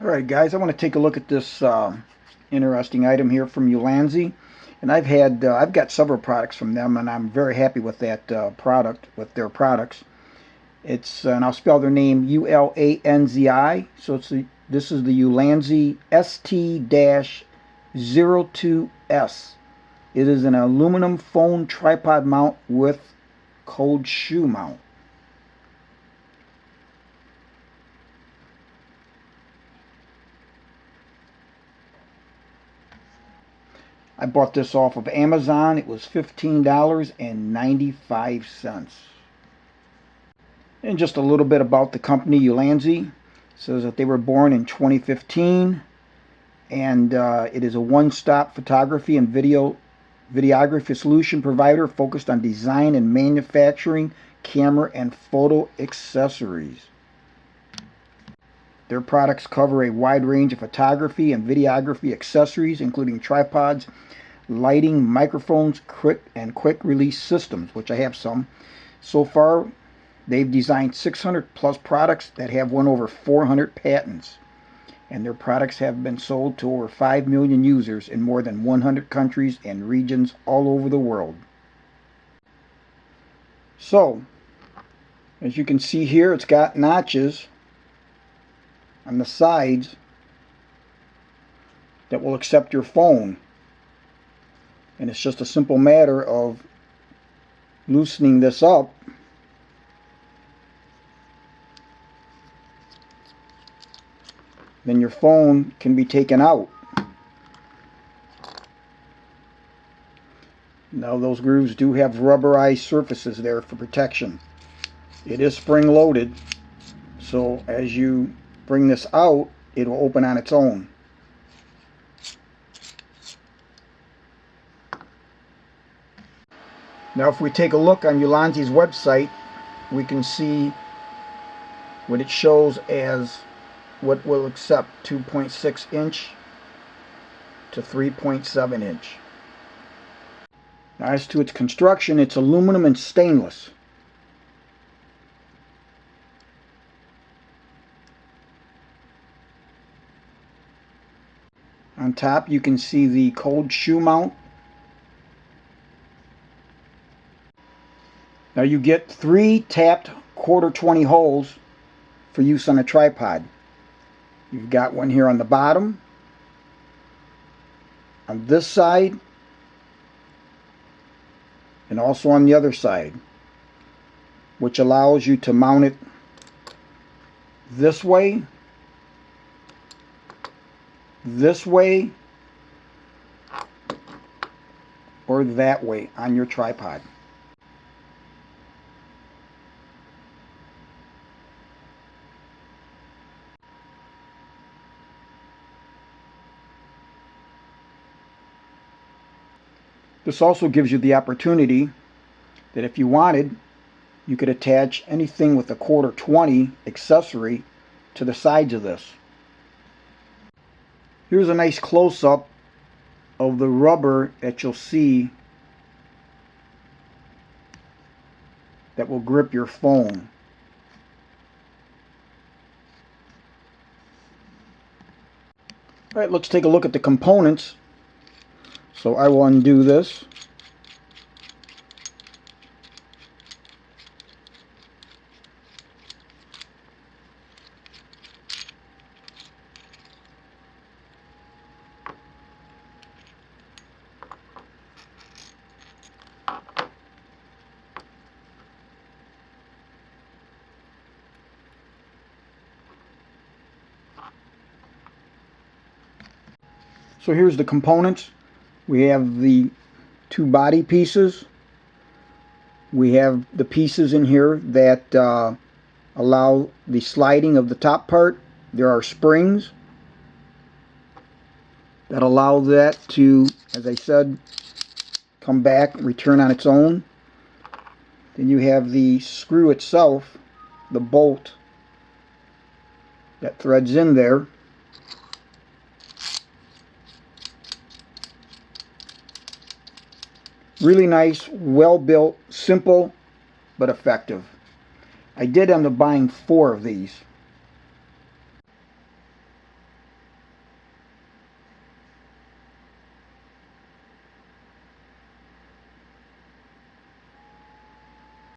Alright guys, I want to take a look at this interesting item here from Ulanzi. And I've got several products from them, and I'm very happy with that with their products. And I'll spell their name Ulanzi. So this is the Ulanzi ST-02S. It is an aluminum phone tripod mount with cold shoe mount. I bought this off of Amazon. It was $15.95. And just a little bit about the company Ulanzi. It says that they were born in 2015, and it is a one-stop photography and videography solution provider focused on design and manufacturing camera and photo accessories. Their products cover a wide range of photography and videography accessories, including tripods, lighting, microphones, quick release systems, which I have some. So far, they've designed 600 plus products that have won over 400 patents. And their products have been sold to over 5 million users in more than 100 countries and regions all over the world. So, as you can see here, it's got notches on the sides that will accept your phone, and it's just a simple matter of loosening this up then your phone can be taken out. Now those grooves do have rubberized surfaces there for protection. It is spring loaded, so as you bring this out, it will open on its own. Now if we take a look on Ulanzi's website, we can see what it shows as what will accept 2.6 inch to 3.7 inch. Now as to its construction, it's aluminum and stainless. On top you can see the cold shoe mount. Now you get 3 tapped ¼ holes for use on a tripod. You've got one here on the bottom, on this side, and also on the other side, which allows you to mount it this way, or that way on your tripod. This also gives you the opportunity that if you wanted, you could attach anything with a ¼ accessory to the sides of this. Here's a nice close-up of the rubber that you'll see that will grip your phone. Alright, let's take a look at the components. So I will undo this. So here's the components. We have the 2 body pieces. We have the pieces in here that allow the sliding of the top part. There are springs that allow that to, as I said, come back, return on its own. Then you have the screw itself, the bolt that threads in there. Really nice, well built, simple, but effective. I did end up buying 4 of these.